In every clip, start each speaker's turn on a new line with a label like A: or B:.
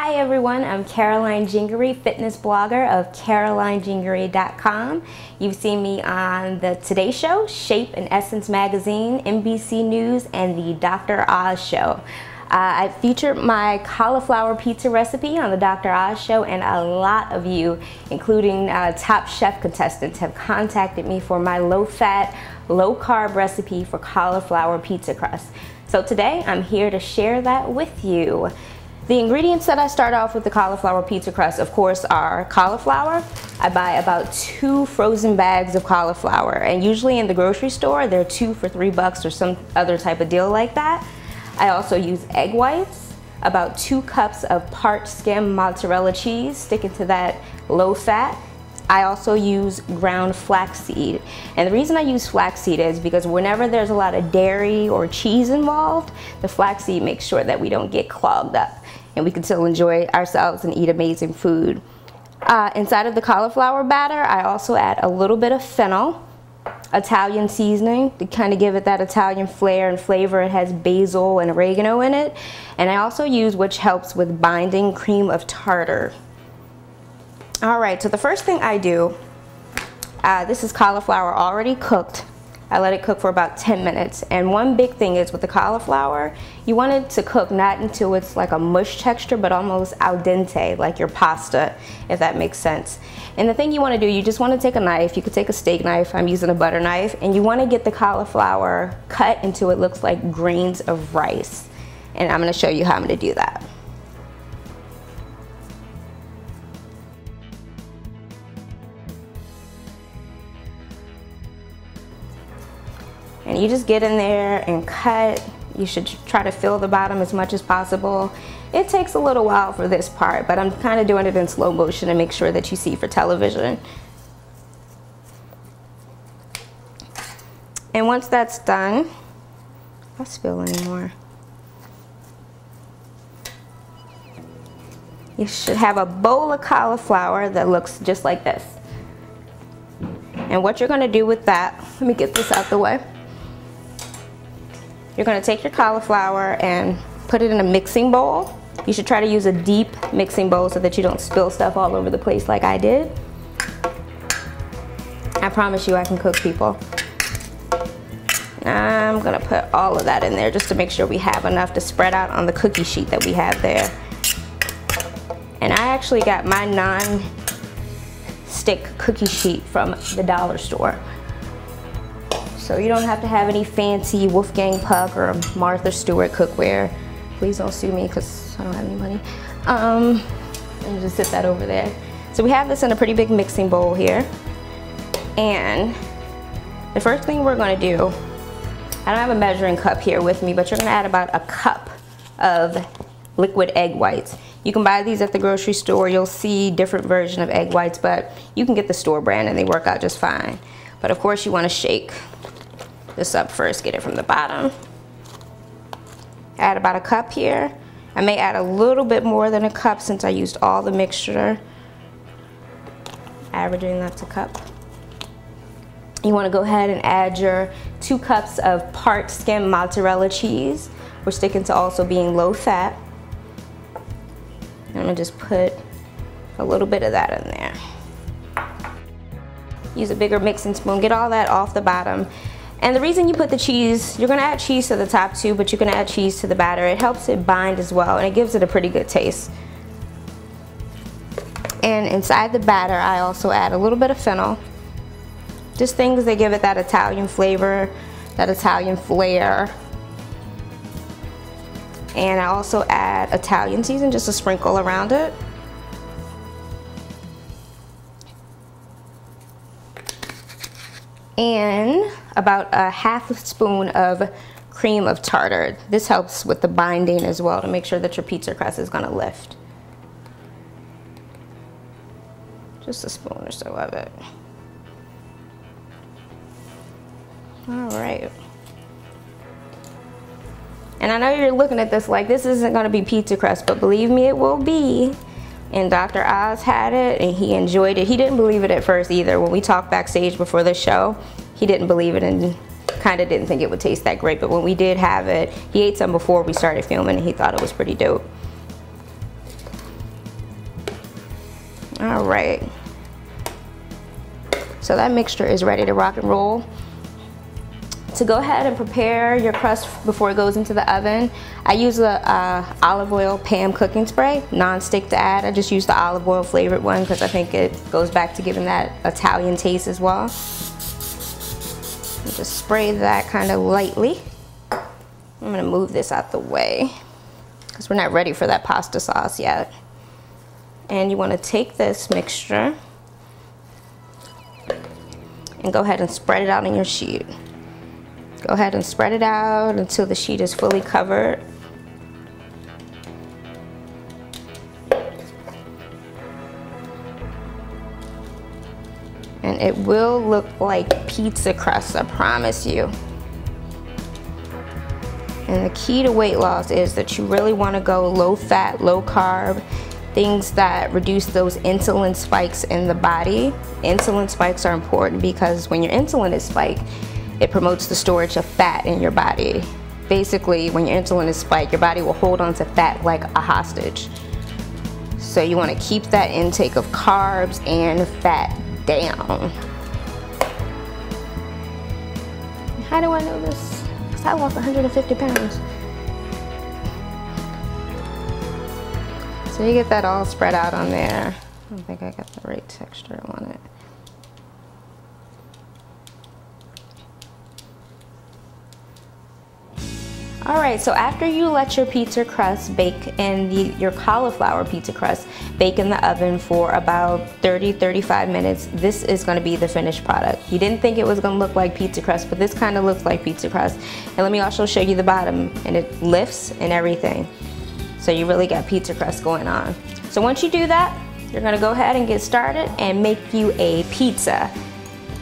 A: Hi everyone, I'm Caroline Gingery, fitness blogger of CarolineGingery.com. You've seen me on the Today Show, Shape and Essence Magazine, NBC News, and the Dr. Oz Show. I featured my cauliflower pizza recipe on the Dr. Oz Show, and a lot of you, including top chef contestants, have contacted me for my low-fat, low-carb recipe for cauliflower pizza crust. So today I'm here to share that with you. The ingredients that I start off with the cauliflower pizza crust, of course, are cauliflower. I buy about 2 frozen bags of cauliflower, and usually in the grocery store they're 2 for $3 or some other type of deal like that. I also use egg whites, about 2 cups of part skim mozzarella cheese, sticking to that low fat. I also use ground flaxseed, and the reason I use flaxseed is because whenever there's a lot of dairy or cheese involved, the flaxseed makes sure that we don't get clogged up and we can still enjoy ourselves and eat amazing food. Inside of the cauliflower batter, I also add a little bit of fennel, Italian seasoning to kind of give it that Italian flair and flavor. It has basil and oregano in it, and I also use, which helps with binding, cream of tartar. Alright, so the first thing I do, this is cauliflower already cooked. I let it cook for about 10 minutes. And one big thing is with the cauliflower, you want it to cook not until it's like a mush texture, but almost al dente, like your pasta, if that makes sense. And the thing you want to do, you just want to take a knife. You could take a steak knife. I'm using a butter knife. And you want to get the cauliflower cut until it looks like grains of rice. And I'm going to show you how I'm going to do that. And you just get in there and cut. You should try to fill the bottom as much as possible. It takes a little while for this part, but I'm kind of doing it in slow motion to make sure that you see for television. And once that's done, I'll spill anymore. You should have a bowl of cauliflower that looks just like this. And what you're gonna do with that, let me get this out the way. You're going to take your cauliflower and put it in a mixing bowl. You should try to use a deep mixing bowl so that you don't spill stuff all over the place like I did. I promise you I can cook, people. I'm going to put all of that in there just to make sure we have enough to spread out on the cookie sheet that we have there. And I actually got my non-stick cookie sheet from the dollar store. So you don't have to have any fancy Wolfgang Puck or Martha Stewart cookware. Please don't sue me because I don't have any money. And just sit that over there. So we have this in a pretty big mixing bowl here. And the first thing we're going to do, I don't have a measuring cup here with me, but you're going to add about a cup of liquid egg whites. You can buy these at the grocery store. You'll see different version of egg whites, but you can get the store brand and they work out just fine. But of course you want to shake this up first, get it from the bottom. Add about a cup here. I may add a little bit more than a cup since I used all the mixture. Averaging that's a cup. You want to go ahead and add your 2 cups of part skim mozzarella cheese. We're sticking to also being low fat. I'm gonna just put a little bit of that in there. Use a bigger mixing spoon, get all that off the bottom. And the reason you put the cheese, you're gonna add cheese to the top too, but you can add cheese to the batter. It helps it bind as well, and it gives it a pretty good taste. And inside the batter, I also add a little bit of fennel. Just things that give it that Italian flavor, that Italian flair. And I also add Italian seasoning, just a sprinkle around it. And about a half a spoon of cream of tartar. This helps with the binding as well to make sure that your pizza crust is going to lift. Just a spoon or so of it. All right. And I know you're looking at this like this isn't going to be pizza crust, but believe me, it will be. And Dr. Oz had it and he enjoyed it. He didn't believe it at first either. When we talked backstage before the show, he didn't believe it and kind of didn't think it would taste that great. But when we did have it, he ate some before we started filming and he thought it was pretty dope. All right. So that mixture is ready to rock and roll. To go ahead and prepare your crust before it goes into the oven, I use a olive oil Pam cooking spray, non-stick to add. I just use the olive oil flavored one because I think it goes back to giving that Italian taste as well. And just spray that kind of lightly. I'm gonna move this out the way because we're not ready for that pasta sauce yet. And you wanna take this mixture and go ahead and spread it out on your sheet. Go ahead and spread it out until the sheet is fully covered. And it will look like pizza crust, I promise you. And the key to weight loss is that you really want to go low fat, low carb, things that reduce those insulin spikes in the body. Insulin spikes are important because when your insulin is spiked, it promotes the storage of fat in your body. Basically, when your insulin is spiked, your body will hold on to fat like a hostage. So you want to keep that intake of carbs and fat down. How do I know this? Because I lost 150 pounds. So you get that all spread out on there. I don't think I got the right texture on it. All right, so after you let your pizza crust bake and your cauliflower pizza crust bake in the oven for about 30-35 minutes, this is gonna be the finished product. You didn't think it was gonna look like pizza crust, but this kind of looks like pizza crust. And let me also show you the bottom, and it lifts and everything. So you really got pizza crust going on. So once you do that, you're gonna go ahead and get started and make you a pizza.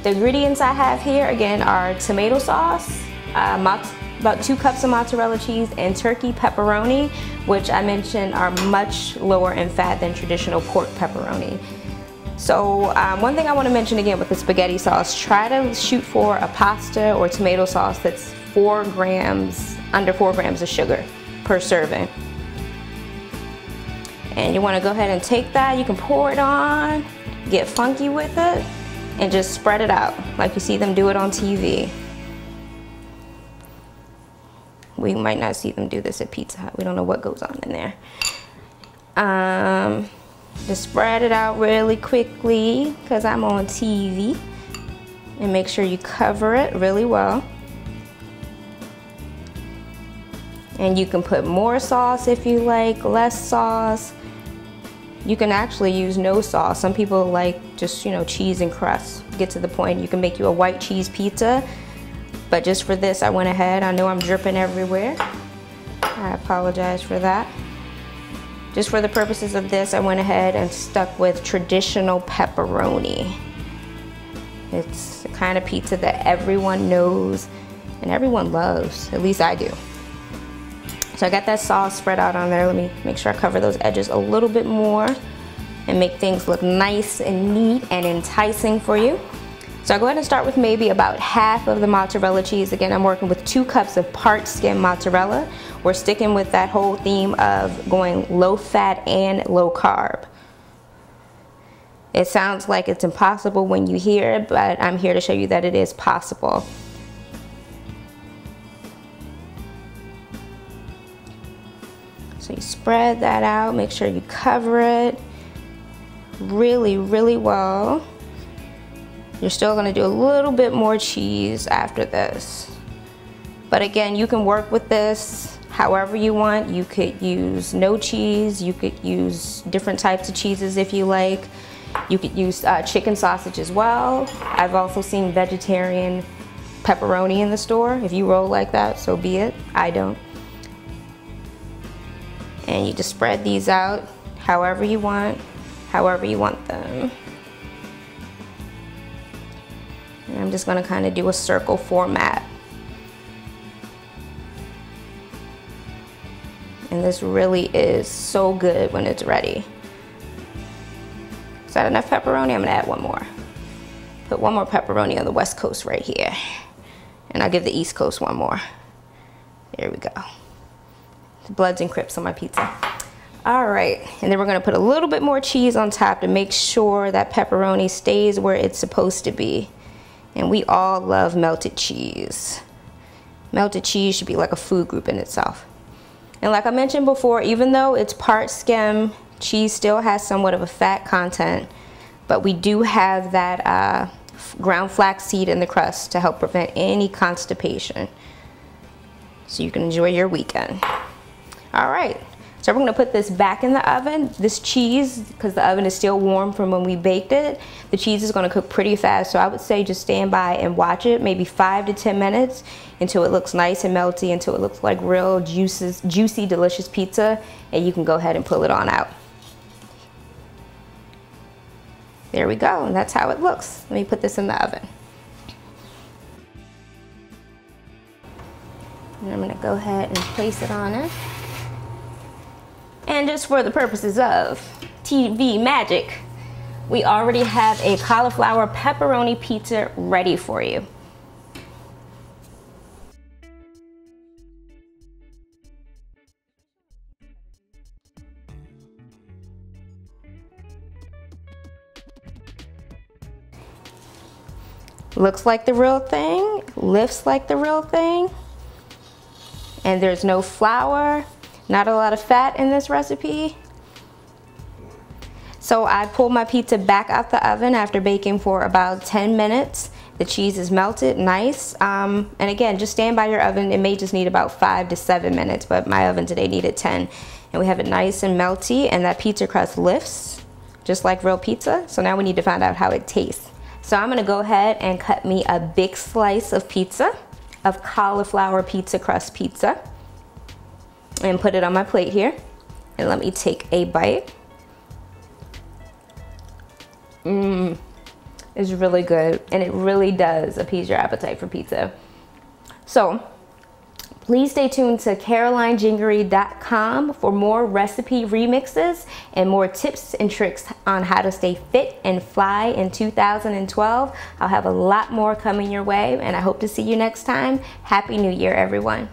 A: The ingredients I have here, again, are tomato sauce, about 2 cups of mozzarella cheese, and turkey pepperoni, which I mentioned are much lower in fat than traditional pork pepperoni. So one thing I want to mention again with the spaghetti sauce, try to shoot for a pasta or tomato sauce that's under 4 grams of sugar per serving. And you want to go ahead and take that, you can pour it on, get funky with it, and just spread it out like you see them do it on TV. We might not see them do this at Pizza Hut. We don't know what goes on in there. Just spread it out really quickly because I'm on TV. And make sure you cover it really well. And you can put more sauce if you like, less sauce. You can actually use no sauce. Some people like just, cheese and crust. Get to the point, you can make you a white cheese pizza. But just for this, I went ahead. I know I'm dripping everywhere. I apologize for that. Just for the purposes of this, I went ahead and stuck with traditional pepperoni. It's the kind of pizza that everyone knows and everyone loves. At least I do. So I got that sauce spread out on there. Let me make sure I cover those edges a little bit more and make things look nice and neat and enticing for you. So I'll go ahead and start with maybe about half of the mozzarella cheese. Again, I'm working with 2 cups of part skim mozzarella. We're sticking with that whole theme of going low fat and low carb. It sounds like it's impossible when you hear it, but I'm here to show you that it is possible. So you spread that out, make sure you cover it really, really well. You're still gonna do a little bit more cheese after this. But again, you can work with this however you want. You could use no cheese, you could use different types of cheeses if you like. You could use chicken sausage as well. I've also seen vegetarian pepperoni in the store. If you roll like that, so be it. I don't. And you just spread these out however you want them. And I'm just gonna kind of do a circle format. And this really is so good when it's ready. Is that enough pepperoni? I'm gonna add one more. Put one more pepperoni on the West Coast right here. And I'll give the East Coast one more. There we go. The Bloods and Crips on my pizza. All right, and then we're gonna put a little bit more cheese on top to make sure that pepperoni stays where it's supposed to be. And we all love melted cheese. Melted cheese should be like a food group in itself. And like I mentioned before, even though it's part skim, cheese still has somewhat of a fat content, but we do have that ground flaxseed in the crust to help prevent any constipation. So you can enjoy your weekend. All right. So we're gonna put this back in the oven. This cheese, because the oven is still warm from when we baked it, the cheese is gonna cook pretty fast. So I would say just stand by and watch it, maybe 5 to 10 minutes until it looks nice and melty, until it looks like real juicy, delicious pizza, and you can go ahead and pull it on out. There we go, and that's how it looks. Let me put this in the oven. And I'm gonna go ahead and place it on it. And just for the purposes of TV magic, we already have a cauliflower pepperoni pizza ready for you. Looks like the real thing, lifts like the real thing, and there's no flour. Not a lot of fat in this recipe. So I pulled my pizza back out the oven after baking for about 10 minutes. The cheese is melted, nice. And again, just stand by your oven. It may just need about 5 to 7 minutes, but my oven today needed 10. And we have it nice and melty, and that pizza crust lifts, just like real pizza. So now we need to find out how it tastes. So I'm gonna go ahead and cut me a big slice of pizza, of cauliflower pizza crust pizza, and put it on my plate here. And let me take a bite. It's really good, and it really does appease your appetite for pizza. So please stay tuned to CarolineJingery.com for more recipe remixes and more tips and tricks on how to stay fit and fly in 2012. I'll have a lot more coming your way, and I hope to see you next time. Happy New Year, everyone.